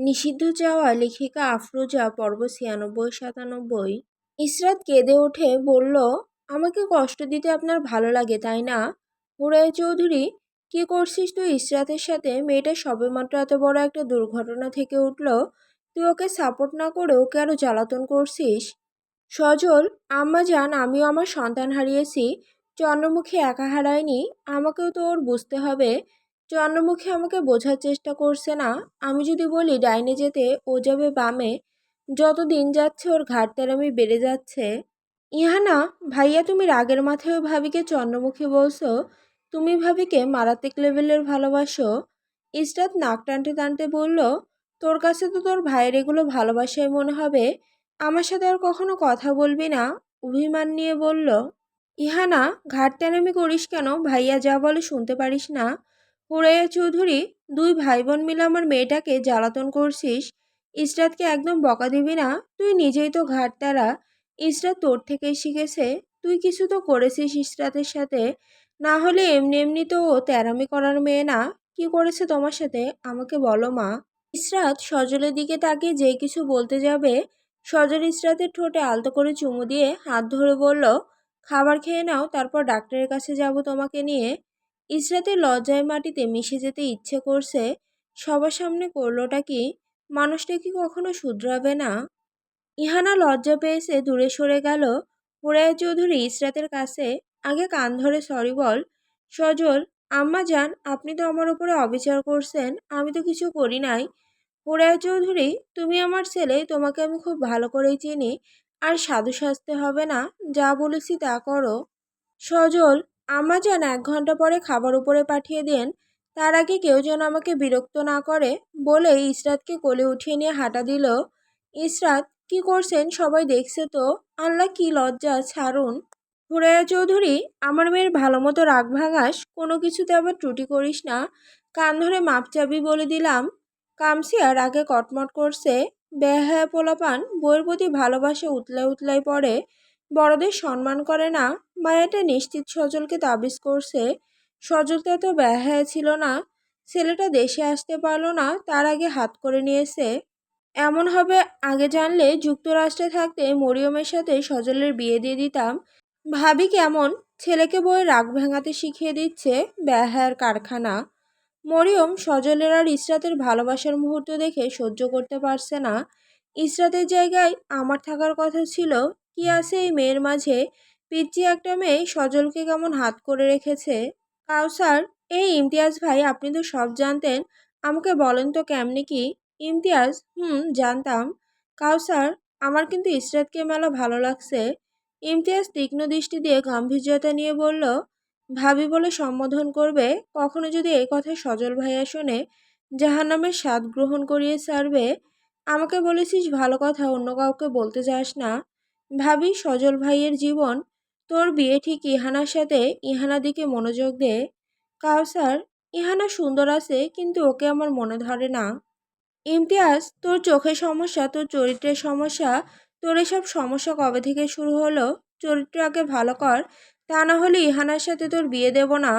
নিষিদ্ধ চাওয়া লেখিকা আফরোজা পর্ব ৯৬-৯৭। ইসরাত কেঁদে উঠে বলল, আমাকে কষ্ট দিতে আপনার ভালো লাগে তাই না? হুরাইয়া চৌধুরী, কি করছিস তুই ইসরাতের সাথে? মেয়েটা সবেমাত্র এত বড় একটা দুর্ঘটনা থেকে উঠল, তুই ওকে সাপোর্ট না করে ওকে আরো জ্বালাতন করছিস। সজল, আম্মা জান, আমিও আমার সন্তান হারিয়েছি। চন্দ্রমুখী একা হারায়নি, আমাকেও তো ওর বুঝতে হবে। চন্দ্রমুখী আমাকে বোঝার চেষ্টা করছে না। আমি যদি বলি ডাইনে যেতে, ও যাবে বামে। যত দিন যাচ্ছে ওর ঘাটতেরামি বেড়ে যাচ্ছে। ইহানা, ভাইয়া তুমি রাগের মাথায় ভাবিকে চন্দ্রমুখী বলছো? তুমি ভাবিকে মারাত্মক লেভেলের ভালোবাসো? ইসরাত নাক টানতে টানতে বলল, তোর কাছে তো তোর ভাইয়ের এগুলো ভালোবাসায় মনে হবে। আমার সাথে আর কখনো কথা বলবি না? অভিমান নিয়ে বলল। ইহানা, ঘাটতেরামি করিস কেন? ভাইয়া যা বলে শুনতে পারিস না? হুরাইয়া চৌধুরী, দুই ভাই বোন মিলে আমার মেয়েটাকে জ্বালাতন করছিস। ইসরাতকে একদম বকা দিবি না? তুই নিজেই তো ঘাটতারা। ইসরাত তোর থেকেই শিখেছে। তুই কিছু তো করেছিস ইসরাতের সাথে, না হলে এমনি এমনি তো ও তেরামি করার মেয়ে না। কি করেছে তোমার সাথে আমাকে বলো মা। ইসরাত সজলের দিকে তাকিয়ে যে কিছু বলতে যাবে, সজল ইসরাতের ঠোঁটে আলতো করে চুমু দিয়ে হাত ধরে বলল, খাবার খেয়ে নাও, তারপর ডাক্তারের কাছে যাব তোমাকে নিয়ে। ইসরাতের লজ্জায় মাটিতে মিশে যেতে ইচ্ছে করছে। সবার সামনে করলোটা কি? মানুষটা কি কখনো শুধরাবে না? ইহানা লজ্জা পেয়েছে, দূরে সরে গেল। হুরাইয়া চৌধুরী ইসরাতের কাছে, আগে কান ধরে সরি বল। সজল, আম্মা জান, আপনি তো আমার উপরে অবিচার করছেন, আমি তো কিছু করি নাই। হুরাইয়া চৌধুরী, তুমি আমার ছেলে, তোমাকে আমি খুব ভালো করেই চিনি। আর সাধু সাজতে হবে না, যা বলেছি তা করো। সজল, আম্মা জান, ১ ঘন্টা পরে খাবার উপরে পাঠিয়ে দেন। তার আগে কেউ যেন আমাকে বিরক্ত না করে, বলে ইসরাতকে কোলে উঠিয়ে নিয়ে হাঁটা দিল। ইসরাত, কি করছেন সবাই দেখছে তো? আল্লাহ, কি লজ্জা, ছাড়ুন। হুরাইয়া চৌধুরী, আমার মেয়ের ভালো মতো রাগ ভাঙাস, কোনো কিছুতে আবার ত্রুটি করিস না। কান ধরে মাপ চাবি বলে দিলাম। কামসিয়া রাগে কটমট করছে। বেহায়া পোলাপান, বইয়ের প্রতি ভালোবাসা উতলায় উতলায় পড়ে, বড়দের সম্মান করে না। মায়াটা নিশ্চিত সজলকে তাবিজ করছে। সজল তো এত বেহায়া ছিল না। ছেলেটা দেশে আসতে পারলো না, তার আগে হাত করে নিয়েছে। এমন হবে আগে জানলে যুক্তরাষ্ট্রে থাকতে মরিয়মের সাথে সজলের বিয়ে দিয়ে দিতাম। ভাবি কেমন ছেলেকে বয়ে রাগ ভাঙাতে শিখিয়ে দিচ্ছে, বেহায়ার কারখানা। মরিয়ম সজলের আর ইসরাতের ভালোবাসার মুহূর্ত দেখে সহ্য করতে পারছে না। ইসরাতের জায়গায় আমার থাকার কথা ছিল। কি আছে এই মেয়ের মাঝে? পিচ্চি একটা মেয়ে সজলকে কেমন হাত করে রেখেছে। কাউসার, এই ইমতিয়াজ ভাই, আপনি তো সব জানতেন, আমাকে বলেন তো কেমনে কি? ইমতিয়াজ, জানতাম। কাউসার, আমার কিন্তু ইসরাতকে মেলা ভালো লাগছে। ইমতিয়াজ তীক্ষ্ণ দৃষ্টি দিয়ে গাম্ভীর্যতা নিয়ে বলল, ভাবি বলে সম্বোধন করবে? কখনো যদি এই কথা সজল ভাইয়া শোনে, জাহান্নামের স্বাদ গ্রহণ করিয়ে ছাড়বে। আমাকে বলেছিস ভালো কথা, অন্য কাউকে বলতে যাস না। ভাবি, সজল ভাইয়ের জীবন। তোর বিয়ে ঠিক ইহানার সাথে, ইহানার দিকে মনোযোগ দে। কাউসার, ইহানা সুন্দর আছে, কিন্তু ওকে আমার মনে ধরে না। ইমতিয়াজ, তোর চোখের সমস্যা, তোর চরিত্রের সমস্যা। তোর এসব সমস্যা কবে থেকে শুরু হলো? চরিত্র আগে ভালো কর, তা না হলে ইহানার সাথে তোর বিয়ে দেব না।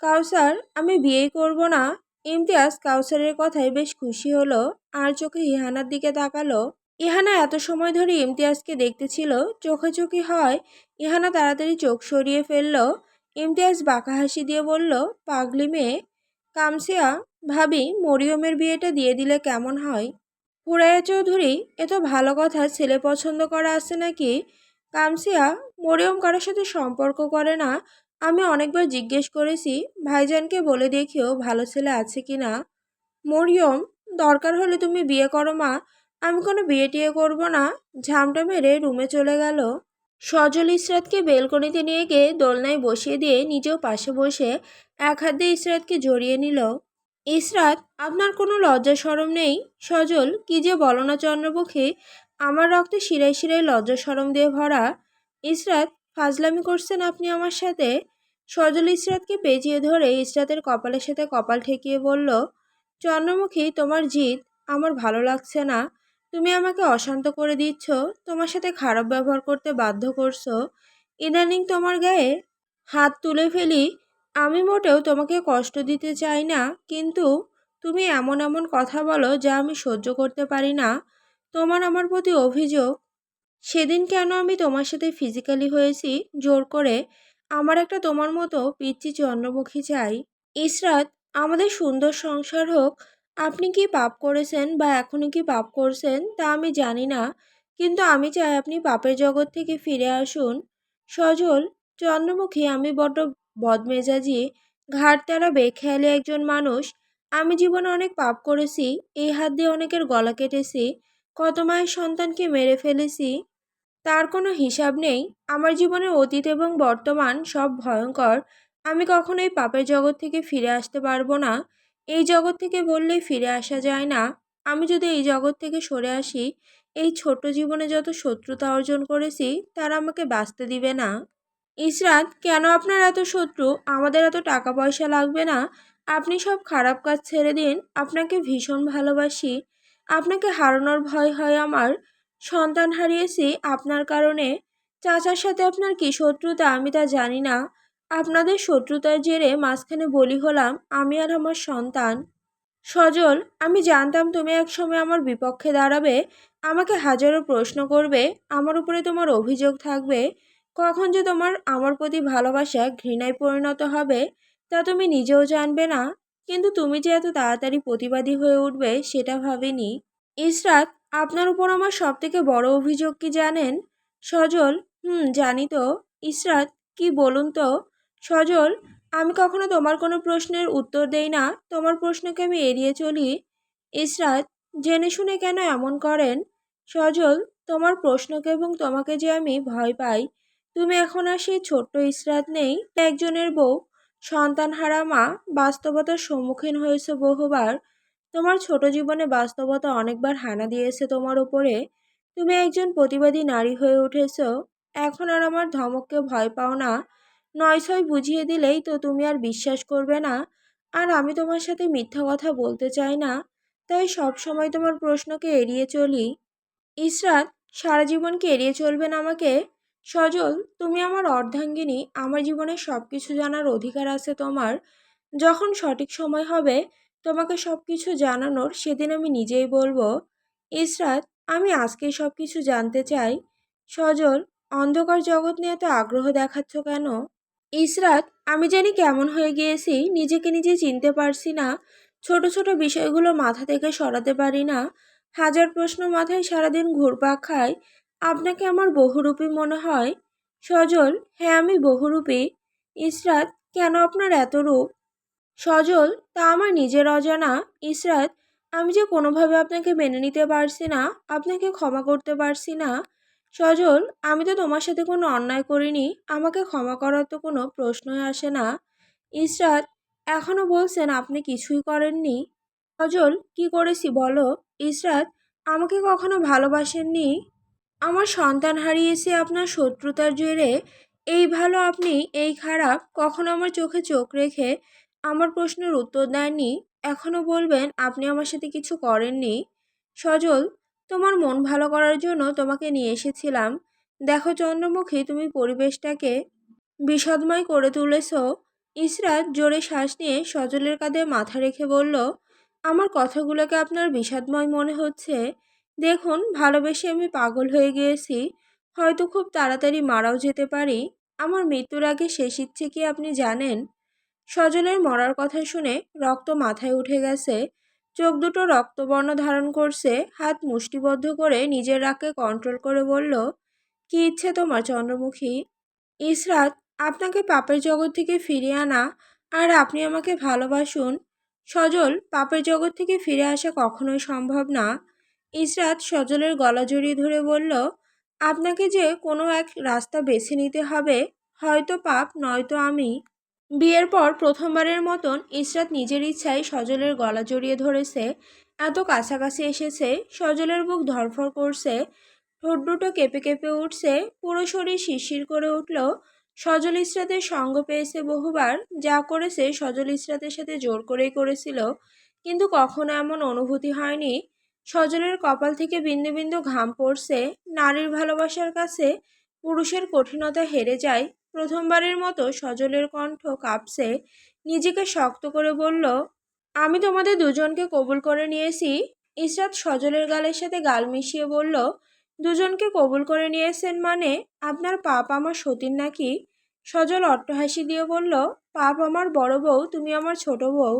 কাউসার, আমি বিয়েই করব না। ইমতিয়াজ কাউসারের কথায় বেশ খুশি হলো, আর চোখে ইহানার দিকে তাকালো। ইহানা এত সময় ধরে ইমতিয়াজকে দেখতেছিল, চোখাচোখি হয়। ইহানা তাড়াতাড়ি চোখ সরিয়ে ফেলল। ইমতিয়াজ বাঁকা হাসি দিয়ে বলল, পাগলি মেয়ে। কামসিয়া, ভাবি মরিয়মের বিয়েটা দিয়ে দিলে কেমন হয়? হুরাইয়া চৌধুরী, এ তো ভালো কথা, ছেলে পছন্দ করা আছে নাকি? কামসিয়া, মরিয়ম কারোর সাথে সম্পর্ক করে না। আমি অনেকবার জিজ্ঞেস করেছি, ভাইজানকে বলে দেখিও ভালো ছেলে আছে কি না। মরিয়ম, দরকার হলে তুমি বিয়ে করো মা, আমি কোনো বিয়ে টিয়ে করবো না। ঝামটা মেরে রুমে চলে গেল। সজল ইসরাতকে বেলকনিতে নিয়ে গিয়ে দোলনায় বসিয়ে দিয়ে নিজেও পাশে বসে এক হাত দিয়ে ইসরাতকে জড়িয়ে নিল। ইসরাত, আপনার কোনো লজ্জা শরম নেই? সজল, কি যে বলো না চন্দ্রমুখী, আমার রক্তে শিরায় শিরায় লজ্জা শরম দিয়ে ভরা। ইসরাত, ফাজলামি করছেন আপনি আমার সাথে? সজল ইসরাতকে পেঁচিয়ে ধরে ইসরাতের কপালের সাথে কপাল ঠেকিয়ে বলল, চন্দ্রমুখী, তোমার জিদ আমার ভালো লাগছে না। তুমি আমাকে অশান্ত করে দিচ্ছ, তোমার সাথে খারাপ ব্যবহার করতে বাধ্য করছো। ইদানিং তোমার গায়ে হাত তুলে ফেলি। আমি মোটেও তোমাকে কষ্ট দিতে চাই না, কিন্তু তুমি এমন এমন কথা বলো যা আমি সহ্য করতে পারি না। তোমার আমার প্রতি অভিযোগ, সেদিন কেন আমি তোমার সাথে ফিজিক্যালি হয়েছি জোর করে, আমার একটা তোমার মতো পিচ্চি চন্দ্রমুখী চাই। ইসরাত, আমাদের সুন্দর সংসার হোক। আপনি কি পাপ করেছেন বা এখনো কি পাপ করছেন তা আমি জানি না, কিন্তু আমি চাই আপনি পাপের জগৎ থেকে ফিরে আসুন। সজল, চন্দ্রমুখী, আমি বড্ড বদমেজাজি, ঘাড়ত্যাড়া বেখেয়ালি একজন মানুষ। আমি জীবনে অনেক পাপ করেছি, এই হাত দিয়ে অনেকের গলা কেটেছি, কত মায়ের সন্তানকে মেরে ফেলেছি, তার কোনো হিসাব নেই। আমার জীবনের অতীত এবং বর্তমান সব ভয়ঙ্কর। আমি কখনোই পাপের জগৎ থেকে ফিরে আসতে পারবো না। এই জগৎ থেকে বললেই ফিরে আসা যায় না। আমি যদি এই জগৎ থেকে সরে আসি, এই ছোট্ট জীবনে যত শত্রুতা অর্জন করেছি তারা আমাকে বাঁচতে দিবে না। ইসরাত, কেন আপনার এত শত্রু? আমাদের এত টাকা পয়সা লাগবে না। আপনি সব খারাপ কাজ ছেড়ে দিন। আপনাকে ভীষণ ভালোবাসি। আপনাকে হারানোর ভয় হয় আমার। সন্তান হারিয়েছি আপনার কারণে। চাচার সাথে আপনার কি শত্রুতা আমি তা জানি না। আপনাদের শত্রুতার জেরে মাঝখানে বলি হলাম আমি আর আমার সন্তান। সজল, আমি জানতাম তুমি একসময় আমার বিপক্ষে দাঁড়াবে, আমাকে হাজারো প্রশ্ন করবে, আমার উপরে তোমার অভিযোগ থাকবে। কখন যে তোমার আমার প্রতি ভালোবাসা ঘৃণায় পরিণত হবে তা তুমি নিজেও জানবে না। কিন্তু তুমি যে এত তাড়াতাড়ি প্রতিবাদী হয়ে উঠবে সেটা ভাবিনি। ইসরাত, আপনার উপর আমার সবথেকে বড় অভিযোগ কি জানেন? সজল, জানি তো। ইসরাত, কি বলুন তো? সজল, আমি কখনো তোমার কোনো প্রশ্নের উত্তর দেই না, তোমার প্রশ্নকে আমি এড়িয়ে চলি। ইসরাত, জেনে শুনে কেন এমন করেন? সজল, তোমার প্রশ্নকে এবং তোমাকে যে আমি ভয় পাই। তুমি এখন আর সেই ছোট্ট ইসরাত নেই, একজনের বউ, সন্তানহারা মা, বাস্তবতার সম্মুখীন হয়েছে বহুবার। তোমার ছোট জীবনে বাস্তবতা অনেকবার হানা দিয়েছে তোমার ওপরে। তুমি একজন প্রতিবাদী নারী হয়ে উঠেছ। এখন আর আমার ধমককে ভয় পাও না। নয় ছয় বুঝিয়ে দিলেই তো তুমি আর বিশ্বাস করবে না। আর আমি তোমার সাথে মিথ্যা কথা বলতে চাই না, তাই সব সময় তোমার প্রশ্নকে এড়িয়ে চলি। ইসরাত, সারা জীবন কি এড়িয়ে চলবেন আমাকে? সজল, তুমি আমার অর্ধাঙ্গিনী, আমার জীবনের সব কিছু জানার অধিকার আছে তোমার। যখন সঠিক সময় হবে তোমাকে সব কিছু জানানোর, সেদিন আমি নিজেই বলবো। ইসরাত, আমি আজকেই সব কিছু জানতে চাই। সজল, অন্ধকার জগৎ নিয়ে এত আগ্রহ দেখাচ্ছ কেন? ইসরাত, আমি জানি কেমন হয়ে গিয়েছি, নিজেকে নিজে চিনতে পারছি না। ছোট ছোট বিষয়গুলো মাথা থেকে সরাতে পারি না। হাজার প্রশ্ন মাথায় সারাদিন ঘুরপাক খায়। আপনাকে আমার বহুরূপী মনে হয়? সজল, হ্যাঁ আমি বহুরূপী। ইসরাত, কেন আপনার এত রূপ? সজল, তা আমার নিজের অজানা। ইসরাত, আমি যে কোনোভাবে আপনাকে মেনে নিতে পারছি না, আপনাকে ক্ষমা করতে পারছি না। সজল, আমি তো তোমার সাথে কোনো অন্যায় করিনি, আমাকে ক্ষমা করার তো কোনো প্রশ্নই আসে না। ইসরাত, এখনো বলছেন আপনি কিছুই করেননি? সজল, কি করেছি বলো? ইসরাত, আমাকে কখনো ভালোবাসেননি? আমার সন্তান হারিয়েছে আপনার শত্রুতার জেরে। এই ভালো আপনি, এই খারাপ, কখনো আমার চোখে চোখ রেখে আমার প্রশ্নের উত্তর দেননি। এখনো বলবেন আপনি আমার সাথে কিছু করেননি? সজল, তোমার মন ভালো করার জন্য তোমাকে নিয়ে এসেছিলাম। দেখো চন্দ্রমুখী, তুমি পরিবেশটাকে বিষাদময় করে তুলেছ। ইসরাত জোরে শ্বাস নিয়ে সজলের কাঁধে মাথা রেখে বলল, আমার কথাগুলোকে আপনার বিষাদময় মনে হচ্ছে? দেখুন, ভালোবেসে আমি পাগল হয়ে গিয়েছি, হয়তো খুব তাড়াতাড়ি মারাও যেতে পারি। আমার মৃত্যুর আগে শেষ ইচ্ছে কি আপনি জানেন? সজলের মরার কথা শুনে রক্ত মাথায় উঠে গেছে, চোখ দুটো রক্তবর্ণ ধারণ করছে, হাত মুষ্টিবদ্ধ করে নিজের রাগকে কন্ট্রোল করে বলল, কি ইচ্ছে তোমার চন্দ্রমুখী? ইসরাত, আপনাকে পাপের জগৎ থেকে ফিরিয়ে আনা, আর আপনি আমাকে ভালোবাসুন। সজল, পাপের জগৎ থেকে ফিরে আসা কখনোই সম্ভব না। ইসরাত সজলের গলা জড়িয়ে ধরে বলল, আপনাকে যে কোনো এক রাস্তা বেছে নিতে হবে, হয়তো পাপ নয়তো আমি। বিয়ের পর প্রথমবারের মতন ইসরাত নিজের ইচ্ছায় সজলের গলা জড়িয়ে ধরেছে। এত কাছাকাছি এসেছে, সজলের বুক ধড়ফড় করছে, ঠোঁট দুটো কেঁপে কেঁপে উঠছে, পুরো শরীর শিরশির করে উঠল। সজল ইসরাতের সঙ্গ পেয়েছে বহুবার, যা করেছে সজল ইসরাতের সাথে জোর করেই করেছিল, কিন্তু কখনো এমন অনুভূতি হয়নি। সজলের কপাল থেকে বিন্দু বিন্দু ঘাম পড়ছে। নারীর ভালোবাসার কাছে পুরুষের কঠিনতা হেরে যায়। প্রথমবারের মতো সজলের কণ্ঠ কাঁপছে, নিজেকে শক্ত করে বলল, আমি তোমাদের দুজনকে কবুল করে নিয়েছি। ইসরাত সজলের গালের সাথে গাল মিশিয়ে বলল, দুজনকে কবুল করে নিয়েছেন মানে আপনার পাপ আমার সতীন নাকি? সজল অট্টহাসি দিয়ে বলল, পাপ আমার বড় বউ, তুমি আমার ছোট বউ।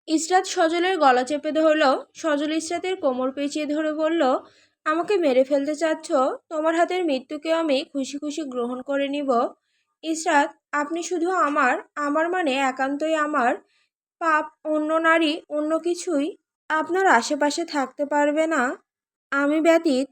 ইসরাত সজলের গলা চেপে ধরল। সজল ইসরাতের কোমর পেঁচিয়ে ধরে বলল, আমাকে মেরে ফেলতে চাচ্ছ? তোমার হাতের মৃত্যুকে আমি খুশি খুশি গ্রহণ করে নিব। ইসরাত, আপনি শুধু আমার, আমার মানে একান্তই আমার। পাপ, অন্য নারী, অন্য কিছুই আপনার আশেপাশে থাকতে পারবে না। আমি ব্যতীত